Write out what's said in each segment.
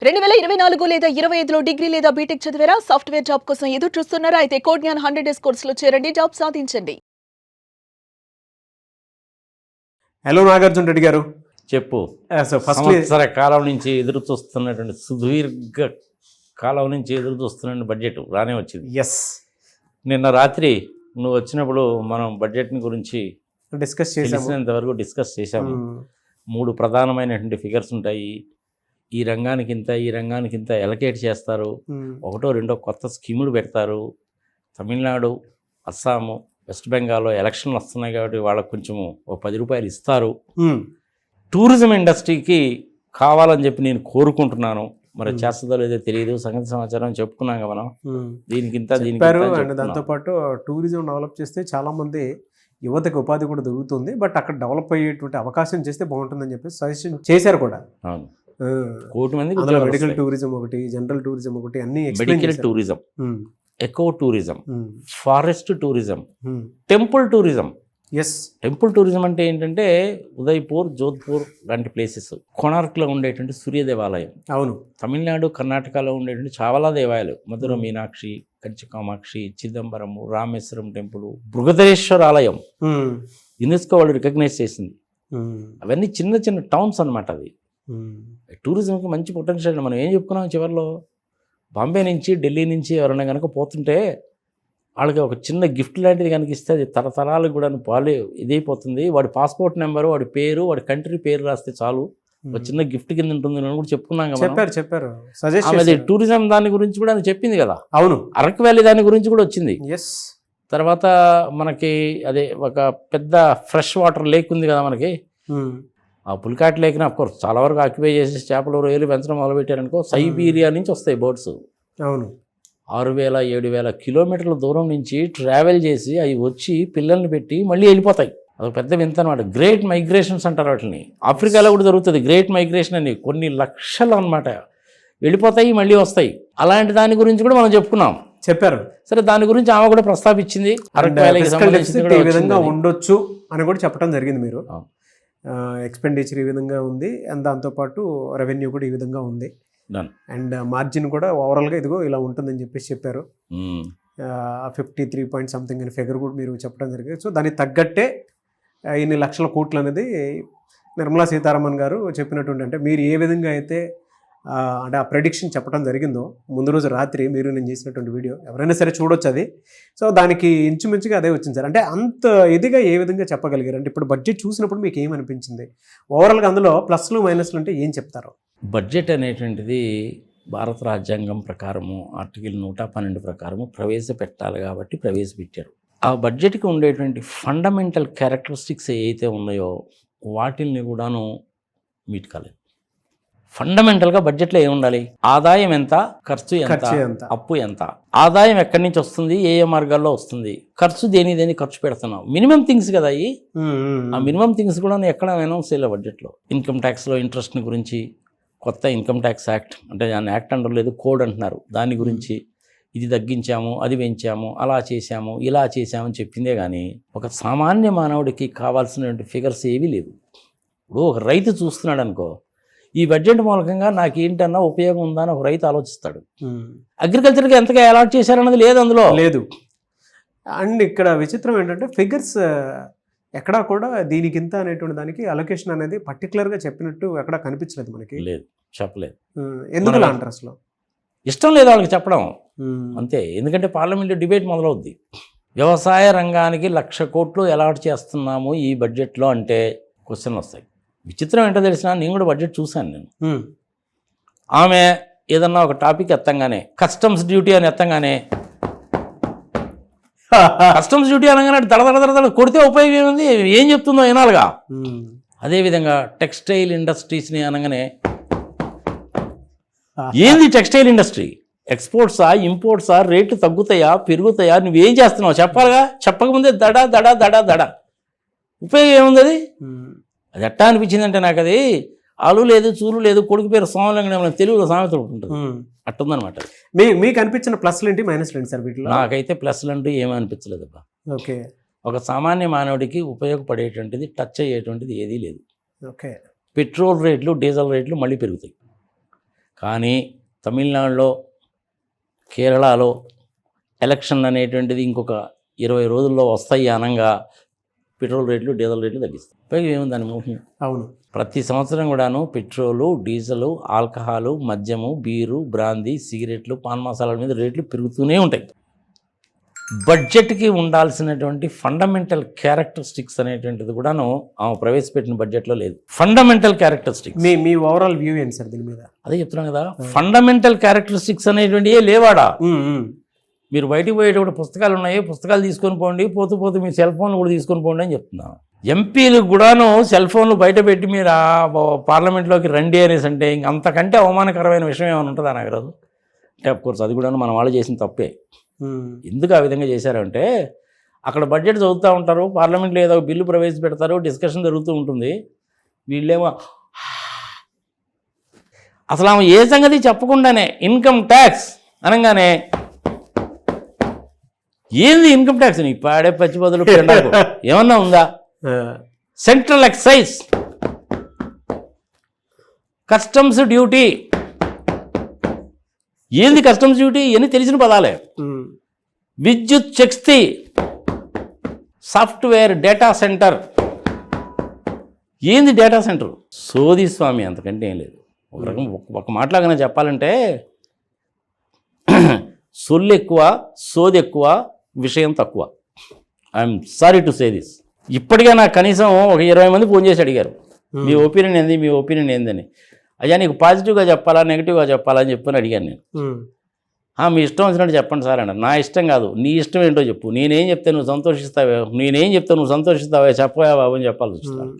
2024 లేదా 25లో డిగ్రీ లేదా బీటెక్ చదివారా? సాఫ్ట్‌వేర్ జాబ్ కోసం ఎదురు చూస్తున్నారా? అయితే కోడ్ జ్ఞాన్ 100 డేస్ కోర్సులో చేరండి, జాబ్ సాధించండి. హలో నాగార్జున రెడ్డి గారు, చెప్పు. ఫస్ట్ సంవత్సర కాలం నుంచి ఎదురు చూస్తున్నటువంటి సుదీర్ఘ కాలం నుంచి ఎదురు చూస్తున్న బడ్జెట్ రానే వచ్చింది. ఎస్, నిన్న రాత్రి నువ్వు వచ్చినప్పుడు మనం బడ్జెట్ని గురించి డిస్కస్ చేసాము. తెలిసినంత వరకు డిస్కస్ చేశాము. 3 ప్రధానమైనటువంటి ఫిగర్స్ ఉంటాయి. ఈ రంగానికి ఇంత, ఈ రంగానికి ఇంత ఎలకేట్ చేస్తారు. ఒకటో రెండో కొత్త స్కీములు పెడతారు. తమిళనాడు, అస్సాము, వెస్ట్ బెంగాల్లో ఎలక్షన్లు వస్తున్నాయి కాబట్టి వాళ్ళకు కొంచెము ఒక 10 రూపాయలు ఇస్తారు. టూరిజం ఇండస్ట్రీకి కావాలని చెప్పి నేను కోరుకుంటున్నాను. మరి చేస్తుందో లేదో తెలియదు. సంగతి సమాచారం చెప్పుకున్నాం కదా మనం. దీనికి ఇంత, దీనికి ఇంత అని అండ్ చెప్పుకున్నాం. దాంతోపాటు టూరిజం డెవలప్ చేస్తే చాలా మంది యువతకి ఉపాధి కూడా దొరుకుతుంది. బట్ అక్కడ డెవలప్ అయ్యేటువంటి అవకాశం చేస్తే బాగుంటుందని చెప్పి సజెషన్ చేశారు కూడా. అవును, 1 కోటి మంది అందులో మెడికల్ టూరిజం ఒకటి, జనరల్ టూరిజం ఒకటి, అన్ని medical tourism, eco tourism, forest tourism, temple tourism. Yes, temple tourism అంటే ఏంటంటే ఉదయ్పూర్, జోధ్పూర్ లాంటి ప్లేసెస్, కొనార్క్లో ఉండేటువంటి సూర్య దేవాలయం, అవును, తమిళనాడు, కర్ణాటకలో ఉండేటువంటి చాలా దేవాలయాలు, మధుర మీనాక్షి, కంచి కామాక్షి, చిదంబరము, రామేశ్వరం టెంపుల్, బృహదేశ్వర ఆలయం యునెస్కో వాళ్ళు రికగ్నైజ్ చేసింది. అవన్నీ చిన్న చిన్న టౌన్స్ అనమాట. అది టూరిజంకి మంచి పొటెన్షియల్. మనం ఏం చెప్పుకున్నాం చివరిలో, బాంబే నుంచి, ఢిల్లీ నుంచి ఎవరైనా కనుక పోతుంటే వాళ్ళకి ఒక చిన్న గిఫ్ట్ లాంటిది కనుక ఇస్తే అది తరతరాలకు కూడా పాలే ఇదైపోతుంది. వాడి పాస్పోర్ట్ నెంబరు, వాడి పేరు, వాడి కంట్రీ పేరు రాస్తే చాలు, ఒక చిన్న గిఫ్ట్ కింద ఉంటుంది అని కూడా చెప్పుకున్నాం కదా. చెప్పారు. అది టూరిజం దాని గురించి కూడా అని చెప్పింది కదా. అవును, అరకు వ్యాలీ దాని గురించి కూడా వచ్చింది. ఎస్, తర్వాత మనకి అదే ఒక పెద్ద ఫ్రెష్ వాటర్ లేక్ ఉంది కదా మనకి. ఆ పులికాట్ లేక్ని అఫ్కోర్స్ చాలా వరకు ఆక్యుపై చేసి చేపలు, రొయ్యలు పెంచడం మొదలుపెట్టారనుకో. సైబీరియా నుంచి వస్తాయి బోట్స్. అవును, 6,000-7,000 కిలోమీటర్ల దూరం నుంచి ట్రావెల్ చేసి అవి వచ్చి పిల్లల్ని పెట్టి మళ్ళీ వెళ్ళిపోతాయి. అదొక పెద్ద వింత అనమాట. గ్రేట్ మైగ్రేషన్స్ అంటారు వాటిని. ఆఫ్రికాలో కూడా జరుగుతుంది గ్రేట్ మైగ్రేషన్ అని. కొన్ని లక్షలు అనమాట వెళ్ళిపోతాయి, మళ్ళీ వస్తాయి. అలాంటి దాని గురించి కూడా మనం చెప్పారు. సరే, దాని గురించి ఆమె కూడా ప్రస్తావించింది. ఈ విధంగా ఉండొచ్చు అని కూడా చెప్పడం జరిగింది మీరు. ఎక్స్పెండిచర్ ఈ విధంగా ఉంది, అండ్ దాంతోపాటు రెవెన్యూ కూడా ఈ విధంగా ఉంది, అండ్ మార్జిన్ కూడా ఓవరాల్గా ఇదిగో ఇలా ఉంటుందని చెప్పేసి చెప్పారు. 53 పాయింట్ సంథింగ్ అనే ఫిగర్ కూడా మీరు చెప్పడం జరిగింది. సో దానికి తగ్గట్టే ఇన్ని లక్షల కోట్లు అనేది నిర్మలా సీతారామన్ గారు చెప్పినటువంటి, అంటే మీరు ఏ విధంగా అయితే అంటే ఆ ప్రెడిక్షన్ చెప్పడం జరిగిందో ముందు రోజు రాత్రి మీరు నేను చేసినటువంటి వీడియో ఎవరైనా సరే చూడొచ్చు అది. సో దానికి ఇంచుమించుగా అదే వచ్చింది సార్. అంటే అంత ఇదిగా ఏ విధంగా చెప్పగలిగారు? అంటే ఇప్పుడు బడ్జెట్ చూసినప్పుడు మీకు ఏమనిపించింది ఓవరాల్గా? అందులో ప్లస్లు మైనస్లు అంటే ఏం చెప్తారు? బడ్జెట్ అనేటువంటిది భారత రాజ్యాంగం ప్రకారము ఆర్టికల్ 112 ప్రకారము ప్రవేశపెట్టాలి కాబట్టి ప్రవేశపెట్టారు. ఆ బడ్జెట్కి ఉండేటువంటి ఫండమెంటల్ క్యారెక్టరిస్టిక్స్ ఏవైతే ఉన్నాయో వాటిల్ని కూడాను మీట్ కాలేదు. ఫండమెంటల్గా బడ్జెట్లో ఏముండాలి? ఆదాయం ఎంత, ఖర్చు ఎంత, అప్పు ఎంత. ఆదాయం ఎక్కడి నుంచి వస్తుంది, ఏ ఏ మార్గాల్లో వస్తుంది, ఖర్చు దేని ఖర్చు పెడుతున్నాం. మినిమం థింగ్స్ కదా అవి. ఆ మినిమం థింగ్స్ కూడా ఎక్కడ అనౌన్స్ చేయలేదు బడ్జెట్లో. ఇన్కమ్ ట్యాక్స్లో ఇంట్రెస్ట్ని గురించి, కొత్త ఇన్కమ్ ట్యాక్స్ యాక్ట్, అంటే దాన్ని యాక్ట్ అంటారు, లేదు కోడ్ అంటున్నారు, దాని గురించి ఇది తగ్గించాము, అది పెంచాము, అలా చేశాము, ఇలా చేశామని చెప్పిందే కానీ ఒక సామాన్య మానవుడికి కావాల్సినటువంటి ఫిగర్స్ ఏవీ లేవు. ఇప్పుడు ఒక రైతు చూస్తున్నాడు అనుకో, ఈ బడ్జెట్ మూలకంగా నాకు ఏంటన్నా ఉపయోగం ఉందా అని ఒక రైతు ఆలోచిస్తాడు. అగ్రికల్చర్కి ఎంతగా అలాట్ చేశారన్నది లేదు, అందులో లేదు. అండ్ ఇక్కడ విచిత్రం ఏంటంటే ఫిగర్స్ ఎక్కడా కూడా దీనికింత అనేటువంటి దానికి అలొకేషన్ అనేది పర్టికులర్గా చెప్పినట్టు ఎక్కడా కనిపించలేదు మనకి. లేదు, చెప్పలేదు. ఎందుకు అంటారు? అసలు ఇష్టం లేదు వాళ్ళకి చెప్పడం, అంతే. ఎందుకంటే పార్లమెంట్లో డిబేట్ మొదలవుద్ది. వ్యవసాయ రంగానికి 1,00,000 కోట్లు అలాట్ చేస్తున్నాము ఈ బడ్జెట్లో అంటే క్వశ్చన్లు వస్తాయి. విచిత్రం ఏంటో తెలిసిన, నేను కూడా బడ్జెట్ చూశాను. నేను ఆమె ఏదన్నా ఒక టాపిక్ ఎత్తంగానే కస్టమ్స్ డ్యూటీ అని ఎత్తంగానే కస్టమ్స్ డ్యూటీ అనగానే దడ కొడితే ఉపయోగం ఏముంది, ఏం చెప్తుందో వినాలిగా. అదేవిధంగా టెక్స్టైల్ ఇండస్ట్రీస్ని అనగానే ఏంది టెక్స్టైల్ ఇండస్ట్రీ, ఎక్స్పోర్ట్సా ఇంపోర్ట్సా, రేట్లు తగ్గుతాయా పెరుగుతాయా, నువ్వేం చేస్తున్నావు చెప్పాలిగా. చెప్పకముందే దడ దడ దడ దడ ఉపయోగం ఏముంది? అది ఎట్టా అనిపించిందంటే నాకు, అది ఆలు లేదు చూలు లేదు, కొడుకు పేరు సోమలింగం తెలుగులో సామెత ఉంటుంది, అట్టుందనమాట. మీకు అనిపించిన ప్లస్లు ఏంటి, మైనస్లు ఏంటి సార్ వీటిలో? నాకైతే ప్లస్లు అంటూ ఏమీ అనిపించలేదబ్బా. ఓకే, ఒక సామాన్య మానవుడికి ఉపయోగపడేటువంటిది, టచ్ అయ్యేటువంటిది ఏదీ లేదు. ఓకే, పెట్రోల్ రేట్లు, డీజిల్ రేట్లు మళ్ళీ పెరుగుతాయి. కానీ తమిళనాడులో, కేరళలో ఎలక్షన్ అనేటువంటిది ఇంకొక 20 రోజుల్లో వస్తాయి అనంగా పెట్రోల్ రేట్లు, డీజిల్ రేట్లు తగ్గిస్తాయి. పైగా ఏముంది దాని మోహం? అవును. ప్రతి సంవత్సరం కూడాను పెట్రోలు, డీజిలు, ఆల్కహాలు, మద్యము, బీరు, బ్రాందీ, సిగరెట్లు, పాన్ మసాలాల మీద రేట్లు పెరుగుతూనే ఉంటాయి. బడ్జెట్కి ఉండాల్సినటువంటి ఫండమెంటల్ క్యారెక్టరిస్టిక్స్ అనేటువంటిది కూడాను ఆమె ప్రవేశపెట్టిన బడ్జెట్లో లేదు. ఫండమెంటల్ క్యారెక్టరిస్టిక్స్ మీ ఓవరాల్ వ్యూ ఏంటి సార్ దీని మీద? అదే చెప్తున్నాను కదా, ఫండమెంటల్ క్యారెక్టరిస్టిక్స్ అనేటువంటి ఏ లేవాడా. మీరు బయటికి పోయేటప్పుడు పుస్తకాలు ఉన్నాయి, పుస్తకాలు తీసుకొని పోండి, పోతూ పోతూ మీ సెల్ ఫోన్లు కూడా తీసుకొని పోండి అని చెప్తున్నాను. ఎంపీలకు కూడాను సెల్ ఫోన్లు బయట పెట్టి మీరు పార్లమెంట్లోకి రండి అనేసి అంటే అంతకంటే అవమానకరమైన విషయం ఏమైనా ఉంటుందా నాగరాజు? అంటే అఫ్కోర్స్ అది కూడా మన వాళ్ళు చేసిన తప్పే. ఎందుకు ఆ విధంగా చేశారంటే అక్కడ బడ్జెట్ చదువుతూ ఉంటారు, పార్లమెంట్లో ఏదో బిల్లు ప్రవేశపెడతారు, డిస్కషన్ జరుగుతూ ఉంటుంది. వీళ్ళేమో అసలు ఆమె ఏ సంగతి చెప్పకుండానే ఇన్కమ్ ట్యాక్స్ అనగానే ఏంది ఇన్కమ్ ట్యాక్స్ నీ పాడే పచ్చి బదులు ఏమన్నా ఉందా? Central excise, customs duty. ఏంది కస్టమ్స్ డ్యూటీ? ఇవన్నీ తెలిసిన పదాలే. విద్యుత్ శక్తి, సాఫ్ట్వేర్, డేటా సెంటర్. ఏంది డేటా సెంటర్? సోది స్వామి, అంతకంటే ఏం లేదు. ఒక రకం ఒక మాటలాగానే చెప్పాలంటే సొల్లు ఎక్కువ, సోది ఎక్కువ, విషయం తక్కువ. I'm sorry to say this. ఇప్పటికే నాకు కనీసం ఒక 20 మంది ఫోన్ చేసి అడిగారు మీ ఒపీనియన్ ఏంది, మీ ఒపీనియన్ ఏందని. అయ్యా నీకు పాజిటివ్గా చెప్పాలా, నెగిటివ్గా చెప్పాలా అని చెప్పని అడిగాను నేను. మీ ఇష్టం వచ్చినట్టు చెప్పండి సార్ అన్నారు. నా ఇష్టం కాదు, నీ ఇష్టం ఏంటో చెప్పు. నేనేం చెప్తే నువ్వు సంతోషిస్తావే, నేనేం చెప్తే నువ్వు సంతోషిస్తావే, చెప్పవా బాబు అని చెప్పాల్సి వస్తుంది.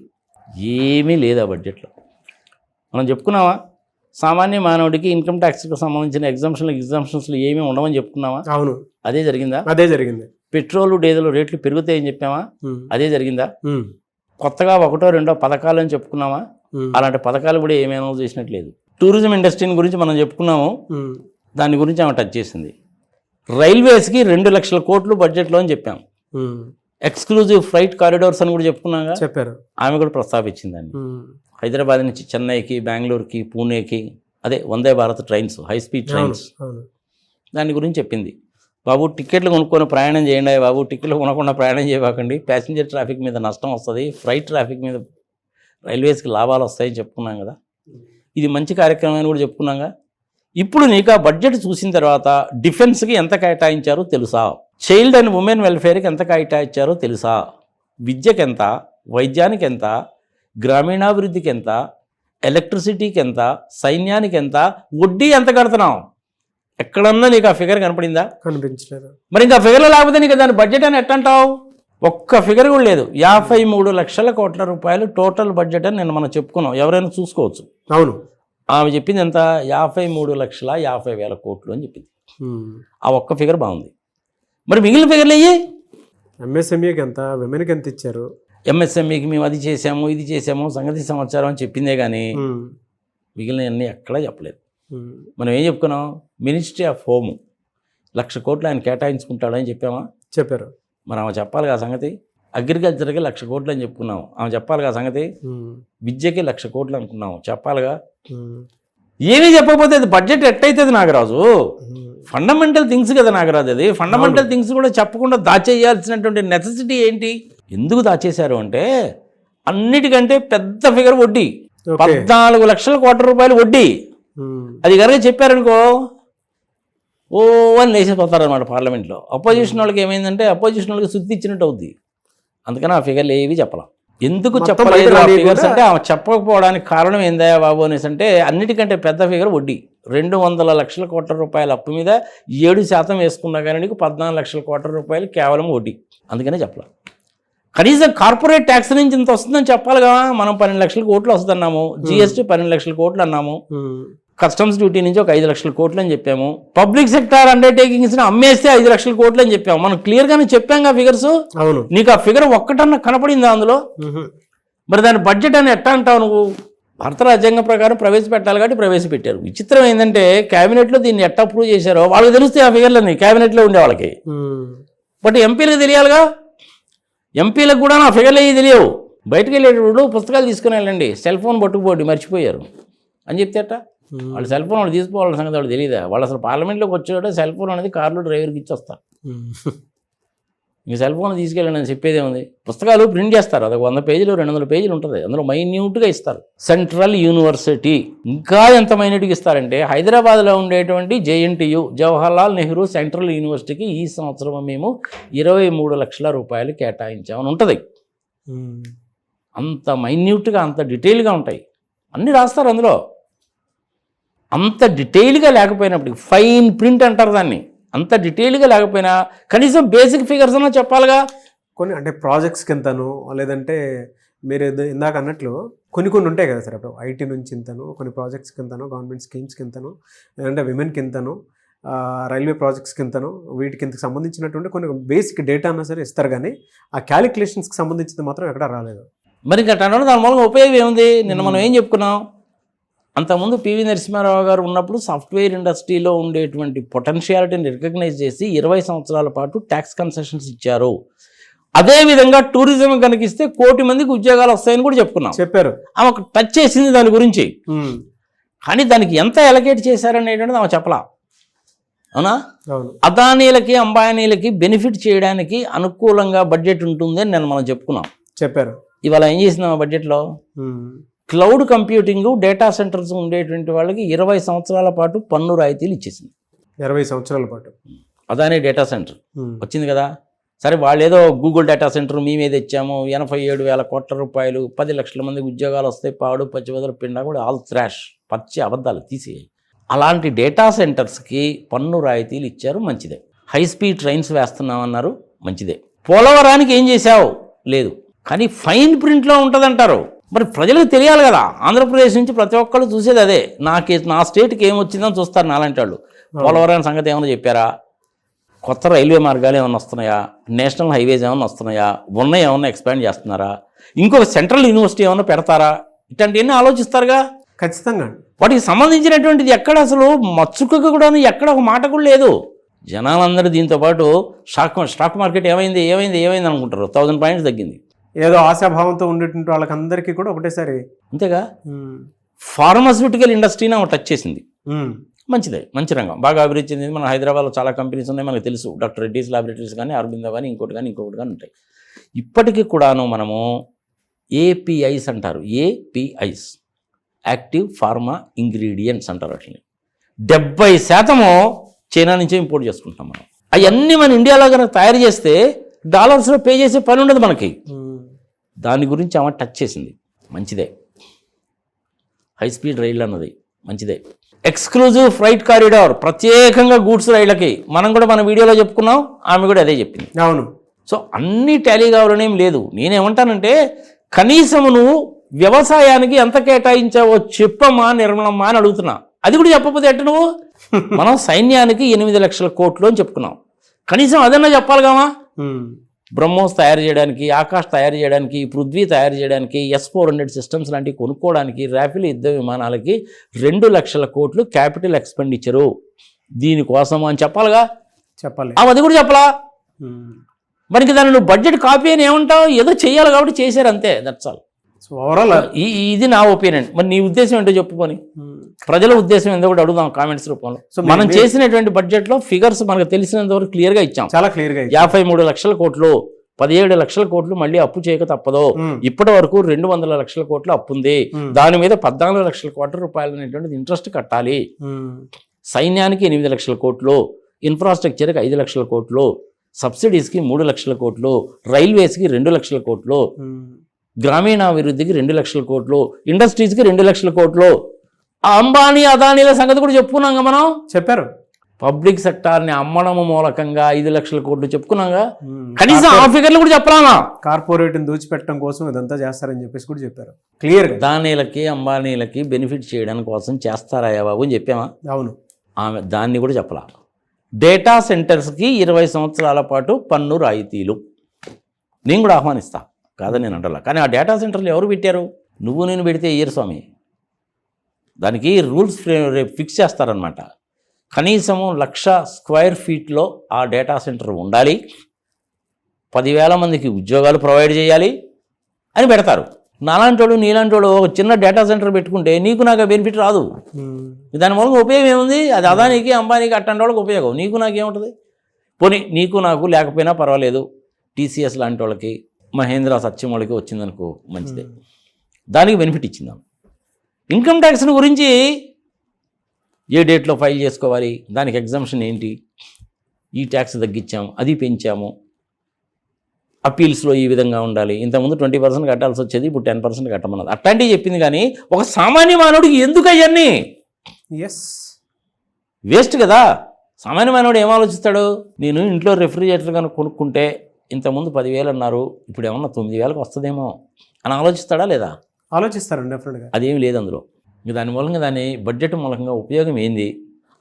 ఏమీ లేదు ఆ బడ్జెట్లో. మనం చెప్పుకున్నావా సామాన్య మానవుడికి ఇన్కమ్ ట్యాక్స్కి సంబంధించిన ఎగ్జామ్షన్స్లు ఏమీ ఉండవని చెప్పుకున్నావా? అవును. అదే జరిగిందా? అదే జరిగింది. పెట్రోల్, డీజిల్ రేట్లు పెరుగుతాయని చెప్పామా? అదే జరిగిందా? కొత్తగా 1, 2 పథకాలు అని చెప్పుకున్నామా? అలాంటి పథకాలు కూడా ఏమీ అనౌన్స్ చేసినట్లేదు. టూరిజం ఇండస్ట్రీని గురించి మనం చెప్పుకున్నాము, దాని గురించి ఆమె టచ్ చేసింది. రైల్వేస్కి 2 లక్షల కోట్లు బడ్జెట్లో అని చెప్పాము. ఎక్స్క్లూజివ్ ఫ్లైట్ కారిడార్స్ అని కూడా చెప్పుకున్నాగా, చెప్పారు. ఆమె కూడా ప్రస్తావించిందండి. హైదరాబాద్ నుంచి చెన్నైకి, బెంగళూరుకి, పూణేకి అదే Vande Bharat trains, high speed trains, దాని గురించి చెప్పింది. బాబు టికెట్లు కొనుక్కొని ప్రయాణం చేయండి బాబు, టికెట్లు కొనకుండా ప్రయాణం చేయకండి, ప్యాసింజర్ ట్రాఫిక్ మీద నష్టం వస్తుంది, ఫ్లైట్ ట్రాఫిక్ మీద రైల్వేస్కి లాభాలు వస్తాయని చెప్పుకున్నాం కదా. ఇది మంచి కార్యక్రమం అని కూడా చెప్పుకున్నాగా. ఇప్పుడు నీకు ఆ బడ్జెట్ చూసిన తర్వాత డిఫెన్స్కి ఎంత కేటాయించారో తెలుసా? చైల్డ్ అండ్ ఉమెన్ వెల్ఫేర్కి ఎంత కేటాయించారో తెలుసా? విద్యకి ఎంత, వైద్యానికి ఎంత, గ్రామీణాభివృద్ధికి ఎంత, ఎలక్ట్రిసిటీకి ఎంత, సైన్యానికి ఎంత, వడ్డీ ఎంత కడుతున్నావు? ఎక్కడన్నా నీకు ఆ ఫిగర్ కనపడిందా? కనిపించలేదు. మరి ఇంకా ఫిగర్లు లేకపోతే నీకు దాని బడ్జెట్ అని ఎట్టంటావు? ఒక్క ఫిగర్ కూడా లేదు. 53 లక్షల కోట్ల రూపాయలు టోటల్ బడ్జెట్ అని నేను మనం చెప్పుకున్నాం, ఎవరైనా చూసుకోవచ్చు. అవును. ఆమె చెప్పింది ఎంత? 53,50,000 కోట్లు అని చెప్పింది. ఆ ఒక్క ఫిగర్ బాగుంది. మరి మిగిలిన ఫిగర్లు అయ్యి ఎంఎస్ఎంఈకి ఎంత, విమెన్కి ఎంత ఇచ్చారు? ఎంఎస్ఎంఈకి మేము అది చేసాము, ఇది చేసాము, సంగతి సమాచారం అని చెప్పిందే కానీ మిగిలినవన్నీ ఎక్కడా చెప్పలేదు. మనం ఏం చెప్పుకున్నాం? మినిస్ట్రీ ఆఫ్ హోమ్ 1,00,000 కోట్లు ఆయన కేటాయించుకుంటాడని చెప్పామా? చెప్పారు. మరి ఆమె చెప్పాలి ఆ సంగతి. అగ్రికల్చర్కి 1,00,000 కోట్లు అని చెప్పుకున్నాం, ఆమె చెప్పాలిగా సంగతి. విద్యకి 1,00,000 కోట్లు అనుకున్నాం, చెప్పాలిగా. ఏమీ చెప్పకపోతే అది బడ్జెట్ ఎట్టయితుంది నాగరాజు? ఫండమెంటల్ థింగ్స్ కదా నాగరాజు. అది ఫండమెంటల్ థింగ్స్ కూడా చెప్పకుండా దాచేయాల్సినటువంటి నెసెసిటీ ఏంటి? ఎందుకు దాచేశారు అంటే అన్నిటికంటే పెద్ద ఫిగర్ వడ్డీ, 14 లక్షల కోట్ల రూపాయలు వడ్డీ. అది కనుక చెప్పారనుకో ఓ అని లేచిపోతారనమాట పార్లమెంట్లో. అపోజిషన్ వాళ్ళకి ఏమైందంటే అపోజిషన్ వాళ్ళకి శుద్ధి ఇచ్చినట్టు అవుద్ది. అందుకని ఆ ఫిగర్లు ఏవి చెప్పలేం. ఎందుకు చెప్పలేదు ఆ ఫిగర్స్ అంటే ఆమె చెప్పకపోవడానికి కారణం ఏందా బాబు అనేసి అంటే అన్నిటికంటే పెద్ద ఫిగర్ వడ్డీ. 200 లక్షల కోట్ల రూపాయల అప్పు మీద 7% వేసుకున్నా కానీ నీకు 14 లక్షల కోట్ల రూపాయలు కేవలం వడ్డీ. అందుకనే చెప్పలేం. కనీసం కార్పొరేట్ ట్యాక్స్ నుంచి ఇంత వస్తుందని చెప్పాలి కదా. మనం 12 లక్షల కోట్లు వస్తుందన్నాము, జిఎస్టీ 12 లక్షల కోట్లు అన్నాము, కస్టమ్స్ డ్యూటీ నుంచి ఒక 5 లక్షల కోట్లు అని చెప్పాము, పబ్లిక్ సెక్టార్ అండర్టేకింగ్స్ అమ్మేస్తే 5 లక్షల కోట్లు అని చెప్పాము. మనం క్లియర్గానే చెప్పాం ఆ ఫిగర్స్. అవును. నీకు ఆ ఫిగర్ ఒక్కటన్నా కనపడిందా అందులో? మరి దాని బడ్జెట్ అని ఎట్టా అంటావు నువ్వు? భారత రాజ్యాంగం ప్రకారం ప్రవేశపెట్టాలి కాబట్టి ప్రవేశపెట్టారు. విచిత్రం ఏంటంటే క్యాబినెట్లో దీన్ని ఎట్టా అప్రూవ్ చేశారో వాళ్ళకి తెలుస్తాయి ఆ ఫిగర్లని, క్యాబినెట్లో ఉండే వాళ్ళకి. బట్ ఎంపీలకు తెలియాలిగా. ఎంపీలకు కూడా నా ఫిగర్లు అయ్యి తెలియవు. బయటకు వెళ్ళేటప్పుడు పుస్తకాలు తీసుకుని వెళ్ళండి, సెల్ ఫోన్ పట్టుకుపోండి, మర్చిపోయారు అని చెప్తే అట్ట వాళ్ళు సెల్ ఫోన్ వాళ్ళు తీసుకోవాలని సంగతి వాళ్ళు తెలియదా? వాళ్ళు అసలు పార్లమెంట్లోకి వచ్చేటప్పుడు సెల్ ఫోన్ అనేది కార్లో డ్రైవర్కి ఇచ్చి వస్తారు. ఇంక సెల్ ఫోన్ తీసుకెళ్ళండి అని చెప్పేదే ఉంది. పుస్తకాలు ప్రింట్ చేస్తారు, అది 100 పేజీలు 200 పేజీలు ఉంటుంది, అందులో మైన్యూట్గా ఇస్తారు. సెంట్రల్ యూనివర్సిటీ ఇంకా ఎంత మైన్యూట్గా ఇస్తారంటే హైదరాబాద్లో ఉండేటువంటి JNTU జవహర్లాల్ నెహ్రూ సెంట్రల్ యూనివర్సిటీకి ఈ సంవత్సరం మేము 23 లక్షల రూపాయలు కేటాయించామని ఉంటుంది. అంత మైన్యూట్గా అంత డీటెయిల్గా ఉంటాయి, అన్నీ రాస్తారు అందులో. అంత డీటెయిల్గా లేకపోయినప్పటికీ ఫైన్ ప్రింట్ అంటారు దాన్ని, అంత డీటెయిల్గా లేకపోయినా కనీసం బేసిక్ ఫిగర్స్ అన్నా చెప్పాలిగా. కొన్ని అంటే ప్రాజెక్ట్స్కి ఎంతను, లేదంటే మీరు ఇందాక అన్నట్లు కొన్ని ఉంటాయి కదా సార్. ఇప్పుడు IT నుంచి ఇంతను, కొన్ని ప్రాజెక్ట్స్కి ఎంతను, గవర్నమెంట్ స్కీమ్స్కి ఎంతను, లేదంటే విమెన్కి ఎంతను, రైల్వే ప్రాజెక్ట్స్కి ఎంతను, వీటికి ఇంతకు సంబంధించినటువంటి కొన్ని బేసిక్ డేటా అన్నా సరే ఇస్తారు, కానీ ఆ క్యాలిక్యులేషన్స్కి సంబంధించింది మాత్రం ఎక్కడా రాలేదు. మరి ఇంకా దాని మూలంగా ఉపయోగం ఏముంది? నిన్న మనం ఏం చెప్పుకున్నాం, అంతకుముందు పివి నరసింహారావు గారు ఉన్నప్పుడు సాఫ్ట్వేర్ ఇండస్ట్రీలో ఉండేటువంటి పొటెన్షియాలిటీని రికగ్నైజ్ చేసి 20 సంవత్సరాల పాటు ట్యాక్స్ కన్సెషన్స్ ఇచ్చారు. అదేవిధంగా టూరిజం కనుక ఇస్తే 1 కోటి మందికి ఉద్యోగాలు వస్తాయని కూడా చెప్పారు. ఆమె టచ్ చేసింది దాని గురించి, కానీ దానికి ఎంత ఎలకేట్ చేశారనేటువంటిది ఆమె చెప్పలా. అవునా? అదానీలకి అంబానీలకి బెనిఫిట్ చేయడానికి అనుకూలంగా బడ్జెట్ ఉంటుంది అని మనం చెప్పారు. ఇవాళ ఏం చేసింది ఆ బడ్జెట్లో? క్లౌడ్ కంప్యూటింగ్, డేటా సెంటర్స్ ఉండేటువంటి వాళ్ళకి 20 సంవత్సరాల పాటు పన్ను రాయితీలు ఇచ్చేసింది. 20 సంవత్సరాల పాటు అదానీ డేటా సెంటర్ వచ్చింది కదా. సరే, వాళ్ళు ఏదో గూగుల్ డేటా సెంటర్ మేమే తెచ్చాము, 87,000 కోట్ల రూపాయలు, 10 లక్షల మందికి ఉద్యోగాలు వస్తాయి, పాడు పచ్చివదల పిండా కూడా ఆల్ థ్రాష్, పచ్చి అబద్ధాలు తీసి అలాంటి డేటా సెంటర్స్కి పన్ను రాయితీలు ఇచ్చారు, మంచిదే. హై స్పీడ్ ట్రైన్స్ వేస్తున్నామన్నారు, మంచిదే. పోలవరానికి ఏం చేశావు? లేదు. కానీ ఫైన్ ప్రింట్లో ఉంటుందంటారు. మరి ప్రజలకు తెలియాలి కదా. ఆంధ్రప్రదేశ్ నుంచి ప్రతి ఒక్కళ్ళు చూసేది అదే. నా స్టేట్కి ఏమొచ్చిందని చూస్తారు నాలాంటి వాళ్ళు. పోలవరం సంగతి ఏమైనా చెప్పారా? కొత్త రైల్వే మార్గాలు ఏమైనా వస్తున్నాయా? నేషనల్ హైవేస్ ఏమైనా వస్తున్నాయా? ఉన్నాయి ఏమన్నా ఎక్స్పాండ్ చేస్తున్నారా? ఇంకొక సెంట్రల్ యూనివర్సిటీ ఏమైనా పెడతారా? ఇట్లాంటివన్నీ ఆలోచిస్తారుగా. ఖచ్చితంగా వాటికి సంబంధించినటువంటిది ఎక్కడ అసలు మచ్చుకకు కూడా ఎక్కడ ఒక మాట కూడా లేదు. జనాలందరూ దీంతో పాటు స్టాక్ మార్కెట్ ఏమైంది అనుకుంటారు. 1000 పాయింట్స్ తగ్గింది. ఏదో ఆశాభావంతో ఉండేటువంటి వాళ్ళకందరికీ కూడా ఒకటేసారి. అంతేగా. ఫార్మాస్యూటికల్ ఇండస్ట్రీని టచ్ చేసింది, మంచిదే, మంచి రంగం, బాగా అభివృద్ధి చెందింది. మన హైదరాబాద్లో చాలా కంపెనీస్ ఉన్నాయి, మనకు తెలుసు. డాక్టర్ రెడ్డీస్ ల్యాబొరేటరీస్ కానీ, అరబిందో కానీ, ఇంకోటి కానీ ఉంటాయి. ఇప్పటికీ కూడాను మనము APIs అంటారు, APIs యాక్టివ్ ఫార్మా ఇంగ్రీడియంట్స్ అంటారు. వాటిని 70% చైనా నుంచే ఇంపోర్ట్ చేసుకుంటాం మనం. అవన్నీ మన ఇండియాలో కనుక తయారు చేస్తే డాలర్స్లో పే చేసే పని ఉండదు మనకి. దాని గురించి ఆమె టచ్ చేసింది, మంచిదే. హై స్పీడ్ రైళ్ళు అన్నది మంచిదే. ఎక్స్క్లూజివ్ ఫ్రైట్ కారిడార్, ప్రత్యేకంగా గూడ్స్ రైళ్ళకి మనం కూడా మన వీడియోలో చెప్పుకున్నాం, ఆమె కూడా అదే చెప్పింది. అవును. సో అన్నీ టాలీ కావాలనేం లేదు. నేనేమంటానంటే కనీసం నువ్వు వ్యవసాయానికి ఎంత కేటాయించావో చెప్పమ్మా నిర్మలమ్మా అని అడుగుతున్నా. అది కూడా చెప్పకపోతే ఎట్ట నువ్వు? మనం సైన్యానికి 8 లక్షల కోట్లు అని చెప్పుకున్నాం, కనీసం అదన్నా చెప్పాలి కామా. బ్రహ్మోస్ తయారు చేయడానికి, ఆకాష్ తయారు చేయడానికి, పృథ్వీ తయారు చేయడానికి, S-400 సిస్టమ్స్ లాంటివి కొనుక్కోవడానికి, రాఫెల్ యుద్ధ విమానాలకి 2 లక్షల కోట్లు క్యాపిటల్ ఎక్స్పెండిచరు దీనికోసం అని చెప్పాలిగా. చెప్పాలి. అది కూడా చెప్పలా. మరి దాన్ని నువ్వు బడ్జెట్ కాపీ అని ఏమంటావు? ఏదో చెయ్యాలి కాబట్టి చేశారు, అంతే. That's all. సో ఓవరాల్ ఇది నా ఒపీనియన్. మరి నీ ఉద్దేశం ఏంటో చెప్పుకొని ప్రజల ఉద్దేశం ఏంటో కూడా అడుగుదాం కామెంట్స్ రూపంలో. మనం చేసినటువంటి బడ్జెట్లో ఫిగర్స్ మనకు తెలిసినంత వరకు క్లియర్గా ఇచ్చాం, చాలా క్లియర్గా. 53 లక్షల కోట్లు, 17 లక్షల కోట్లు మళ్ళీ అప్పు చేయక తప్పదు. ఇప్పటి వరకు 200 లక్షల కోట్ల అప్పు ఉంది. దాని మీద 14 లక్షల కోట్ల రూపాయలు అనేటువంటిది ఇంట్రెస్ట్ కట్టాలి. సైన్యానికి 8 లక్షల కోట్లు, ఇన్ఫ్రాస్ట్రక్చర్కి 5 లక్షల కోట్లు, సబ్సిడీస్కి 3 లక్షల కోట్లు, రైల్వేస్కి 2 లక్షల కోట్లు, గ్రామీణాభివృద్ధికి 2 లక్షల కోట్లు, ఇండస్ట్రీస్కి 2 లక్షల కోట్లు. ఆ అంబానీ అదానీల సంగతి కూడా చెప్పుకున్నాగా మనం. చెప్పారు. పబ్లిక్ సెక్టార్ని అమ్మడం మూలకంగా 5 లక్షల కోట్లు చెప్పుకున్నాగా. కనీసం ఆ ఫిగర్లు కూడా చెప్పరానా? కార్పొరేట్ని దూచిపెట్టడం కోసం ఇదంతా చేస్తారని చెప్పేసి కూడా చెప్పారు క్లియర్గా. అదానీలకి అంబానీలకి బెనిఫిట్ చేయడానికి కోసం చేస్తారా బాబు అని చెప్పామా? అవును. ఆమె దాన్ని కూడా చెప్పలా. డేటా సెంటర్స్కి 20 సంవత్సరాల పాటు పన్ను రాయితీలు నేను కూడా ఆహ్వానిస్తా, కాదని నేను అంటలా. కానీ ఆ డేటా సెంటర్లు ఎవరు పెట్టారు? నువ్వు నేను పెడితే ఇయ్యరు స్వామి. దానికి రూల్స్ రేపు ఫిక్స్ చేస్తారనమాట. కనీసము 1,00,000 స్క్వేర్ ఫీట్లో ఆ డేటా సెంటర్ ఉండాలి, 10,000 మందికి ఉద్యోగాలు ప్రొవైడ్ చేయాలి అని పెడతారు. నాలాంటోడు నీలాంటోడు ఒక చిన్న డేటా సెంటర్ పెట్టుకుంటే నీకు నాకు బెనిఫిట్ రాదు. దాని మూలంగా ఉపయోగం ఏముంది? అది అదానికి అంబానీకి అట్టంటి వాళ్ళకి ఉపయోగం, నీకు నాకేముంటుంది? పోనీ నీకు నాకు లేకపోయినా పర్వాలేదు, టీసీఎస్ లాంటి వాళ్ళకి మహేంద్ర సత్యం వాళ్ళకి వచ్చిందనుకో మంచిదే, దానికి బెనిఫిట్ ఇచ్చిందాం. ఇన్కమ్ ట్యాక్స్ని గురించి ఏ డేట్లో ఫైల్ చేసుకోవాలి, దానికి ఎగ్జామ్షన్ ఏంటి, ఈ ట్యాక్స్ తగ్గించాము అది పెంచాము, అప్పీల్స్లో ఈ విధంగా ఉండాలి, ఇంతకుముందు 20% కట్టాల్సి వచ్చేది ఇప్పుడు 10% కట్టమన్నది, అట్లాంటివి చెప్పింది. కానీ ఒక సామాన్య మానవుడికి ఎందుకు అవన్నీ వేస్ట్ కదా. సామాన్య మానవుడు ఏం ఆలోచిస్తాడు? నేను ఇంట్లో రెఫ్రిజిరేటర్ కనుక కొనుక్కుంటే ఇంతకుముందు 10,000 అన్నారు, ఇప్పుడు ఏమన్నా 9,000కి వస్తుందేమో అని ఆలోచిస్తాడా లేదా? ఆలోచిస్తారండి డెఫినెట్గా. అదేమి లేదు అందులో. ఇంక దాని మూలంగా దాని బడ్జెట్ మూలంగా ఉపయోగం ఏంది?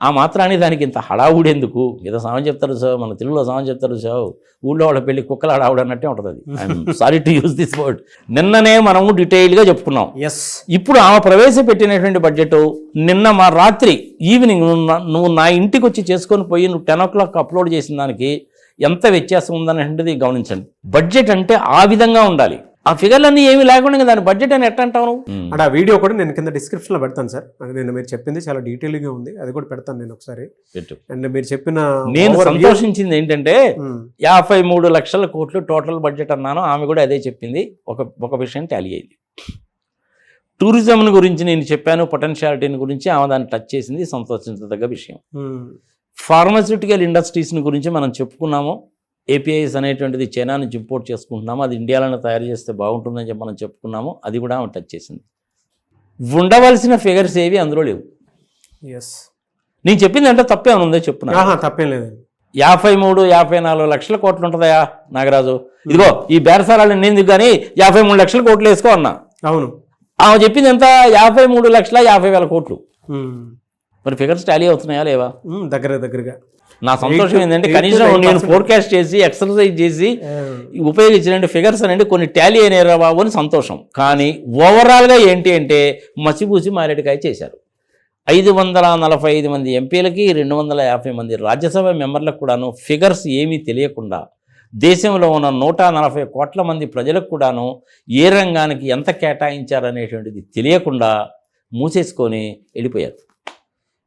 ఆ మాత్రానికి దానికి ఇంత హడావుడు ఎందుకు? ఏదో సామెత చెప్తారు సార్, మన తెలుగులో సామెత చెప్తారు సార్, ఊళ్ళో వాళ్ళ పెళ్లి కుక్కల హడావుడు అన్నట్టే ఉంటుంది అది. I'm sorry to use this word. నిన్ననే మనము డీటెయిల్గా చెప్పుకున్నాం. ఇప్పుడు ఆమె ప్రవేశపెట్టినటువంటి బడ్జెట్ నిన్న మా రాత్రి ఈవినింగ్ నువ్వు నా ఇంటికి వచ్చి చేసుకొని పోయి నువ్వు 10 o'clock అప్లోడ్ చేసిన దానికి ఎంత వ్యత్యాసం ఉందనేది గమనించండి. బడ్జెట్ అంటే ఆ విధంగా ఉండాలి. ఆ ఫిగర్లన్నీ ఏమీ లేకుండా దాని బడ్జెట్ అని ఎట్లా అంటావు? అంటే ఆ వీడియో కూడా నేను కింద డిస్క్రిప్షన్లో పెడతాను సార్. అంటే నేను మీరు చెప్పింది చాలా డీటెయిల్గా ఉంది, అది కూడా పెడతాను నేను ఒకసారి. అండ్ మీరు చెప్పిన నేను సంతోషించింది ఏంటంటే 53 లక్షల కోట్లు టోటల్ బడ్జెట్ అన్నాను, ఆమె కూడా అదే చెప్పింది. ఒక విషయం టాలీ అయింది. టూరిజం గురించి నేను చెప్పాను, పొటెన్షియాలిటీని గురించి ఆమె దాన్ని టచ్ చేసింది, సంతోషించదగ్గ విషయం. ఫార్మాస్యూటికల్ ఇండస్ట్రీస్ని గురించి మనం చెప్పుకున్నాము. ఏపీఐస్ అనేటువంటిది చైనా నుంచి ఇంపోర్ట్ చేసుకుంటున్నాము, అది ఇండియాలోనే తయారు చేస్తే బాగుంటుందని చెప్పి మనం చెప్పుకున్నాము, అది కూడా ఆమె టచ్ చేసింది. ఉండవలసిన ఫిగర్స్ ఏవి అందులో లేవు. నేను చెప్పింది అంటే తప్పేమైనా ఉందో చెప్పున్నా? తప్పేం లేదు. 53-54 లక్షల కోట్లు ఉంటుందయా నాగరాజు, ఇదిగో ఈ బేరసారాలు ఎందుకు కానీ 53 లక్షల కోట్లు వేసుకో అన్నా. అవును, ఆమె చెప్పింది ఎంత? 53,50,000 కోట్లు. మరి ఫిగర్స్ టాలీ అవుతున్నాయా లేవా? దగ్గరగా. నా సంతోషం ఏంటంటే కనీసం నేను ఫోర్కాస్ట్ చేసి ఎక్సర్సైజ్ చేసి ఉపయోగించిన ఫిగర్స్ అనేది కొన్ని టాలీ అయినారా బాబు అని సంతోషం. కానీ ఓవరాల్గా ఏంటి అంటే మసిపూసి మారేడుకాయ చేశారు. 545 మంది ఎంపీలకి 250 మంది రాజ్యసభ మెంబర్లకు కూడాను ఫిగర్స్ ఏమీ తెలియకుండా, దేశంలో ఉన్న 140 కోట్ల మంది ప్రజలకు కూడాను ఏ రంగానికి ఎంత కేటాయించారనేటువంటిది తెలియకుండా మూసేసుకొని వెళ్ళిపోయారు.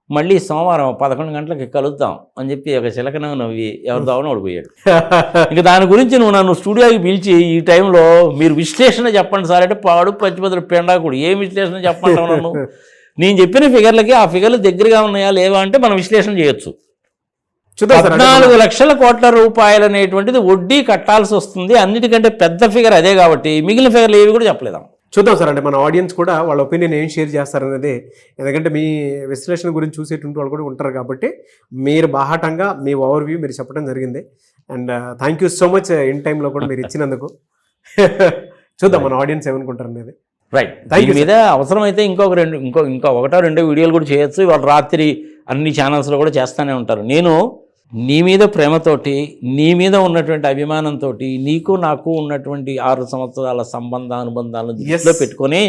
మళ్ళీ సోమవారం 11 గంటలకు కలుద్దాం అని చెప్పి ఒక చిలకన నవ్వి ఎవరి దావన ఓడిపోయాడు. ఇంకా దాని గురించి నువ్వు నన్ను స్టూడియోకి పిలిచి ఈ టైంలో మీరు విశ్లేషణ చెప్పండి సార్ అంటే పాడు పచ్చిపత్రులు పెండాకుడు, ఏం విశ్లేషణ చెప్పంటావు నన్ను? నేను చెప్పిన ఫిగర్లకి ఆ ఫిగర్లు దగ్గరగా ఉన్నాయా లేవా అంటే మనం విశ్లేషణ చేయొచ్చు. 14 లక్షల కోట్ల రూపాయలు అనేటువంటిది వడ్డీ కట్టాల్సి వస్తుంది. అన్నిటికంటే పెద్ద ఫిగర్ అదే కాబట్టి మిగిలిన ఫిగర్లు ఏవి కూడా చెప్పలేదాం. చూద్దాం సార్. అంటే మన ఆడియన్స్ కూడా వాళ్ళ ఒపీనియన్ ఏం షేర్ చేస్తారనేది, ఎందుకంటే మీ విశ్లేషణ గురించి చూసేటువంటి వాళ్ళు కూడా ఉంటారు కాబట్టి మీరు బాహాటంగా మీ ఓవర్ వ్యూ మీరు చెప్పడం జరిగింది. And thank you so much in టైంలో కూడా మీరు ఇచ్చినందుకు. చూద్దాం మన ఆడియన్స్ ఏమనుకుంటారు అనేది. రైట్, దీని మీద అవసరమైతే ఇంకా 1-2 వీడియోలు కూడా చేయొచ్చు. ఇవాళ రాత్రి అన్ని ఛానల్స్లో కూడా చేస్తూనే ఉంటారు. నేను నీ మీద ప్రేమతోటి, నీ మీద ఉన్నటువంటి అభిమానంతో, నీకు నాకు ఉన్నటువంటి 6 సంవత్సరాల అనుబంధాలను దృష్టిలో పెట్టుకొని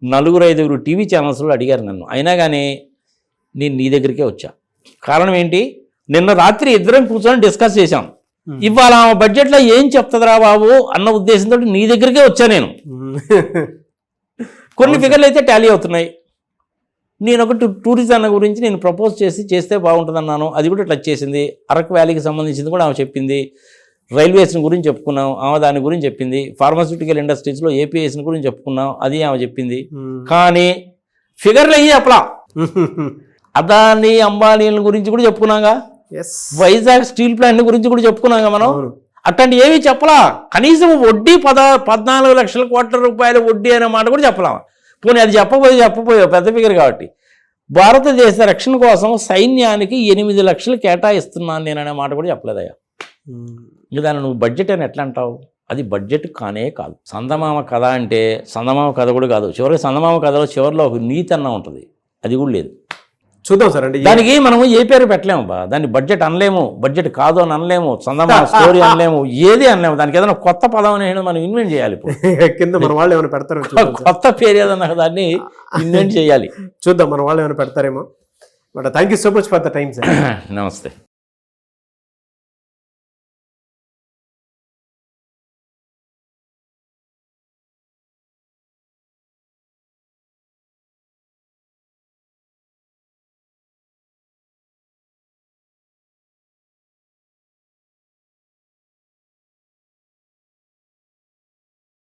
4-5 టీవీ ఛానల్స్లో అడిగారు నన్ను. అయినా కానీ నేను నీ దగ్గరికే వచ్చా. కారణం ఏంటి? నిన్న రాత్రి ఇద్దరం కూర్చొని డిస్కస్ చేశాం. ఇవాళ ఆమె బడ్జెట్లో ఏం చెప్తుందిరా బాబు అన్న ఉద్దేశంతో నీ దగ్గరికే వచ్చా నేను. కొన్ని ఫిగర్లు అయితే టాలీ అవుతున్నాయి. నేను ఒకటి టూరిజం గురించి నేను ప్రపోజ్ చేస్తే బాగుంటుందన్నాను, అది కూడా టచ్ చేసింది. అరకు వ్యాలీకి సంబంధించింది కూడా ఆమె చెప్పింది. రైల్వేస్ని గురించి చెప్పుకున్నాం, ఆమె దాని గురించి చెప్పింది. ఫార్మాస్యూటికల్ ఇండస్ట్రీస్లో ఏపీఎస్ని గురించి చెప్పుకున్నాం, అది ఆమె చెప్పింది. కానీ ఫిగర్లు అయ్యి చెప్పలా. అదాని అంబానీల గురించి కూడా చెప్పుకున్నాగా, వైజాగ్ స్టీల్ ప్లాంట్ గురించి కూడా చెప్పుకున్నాగా మనం. అట్లాంటి ఏమీ చెప్పలా. కనీసం వడ్డీ 14 లక్షల కోట్ల రూపాయల వడ్డీ అనే మాట కూడా చెప్పలా. పోనీ అది చెప్పపోయావు పెద్ద ఫిగర్ కాబట్టి. భారతదేశ రక్షణ కోసం సైన్యానికి 8 లక్షలు కేటాయిస్తున్నాను నేను అనే మాట కూడా చెప్పలేదయ్యా. ఇంకా దాన్ని నువ్వు బడ్జెట్ అని ఎట్లా అంటావు? అది బడ్జెట్ కానే కాదు. సందమామ కథ అంటే సందమామ కథ కూడా కాదు. చివరికి సందమామ కథలో చివరిలో ఒక నీతి అన్న ఉంటుంది, అది కూడా లేదు. చూద్దాం సార్. అంటే దానికి మనము ఏ పేరు పెట్టలేము బా. దాన్ని బడ్జెట్ అనలేము, బడ్జెట్ కాదు అని అనలేము, సందమామ స్టోరీ అనలేము, ఏది అనలేము. దానికి ఏదైనా కొత్త పదం అనేది మనం ఇన్వెంట్ చేయాలి. కింద మన వాళ్ళు ఏమైనా పెడతారో, కొత్త పేరు ఏదన్నా దాన్ని ఇన్వెంట్ చేయాలి. చూద్దాం మన వాళ్ళు ఏమైనా పెడతారేమో. But thank you so much for the time sir. నమస్తే.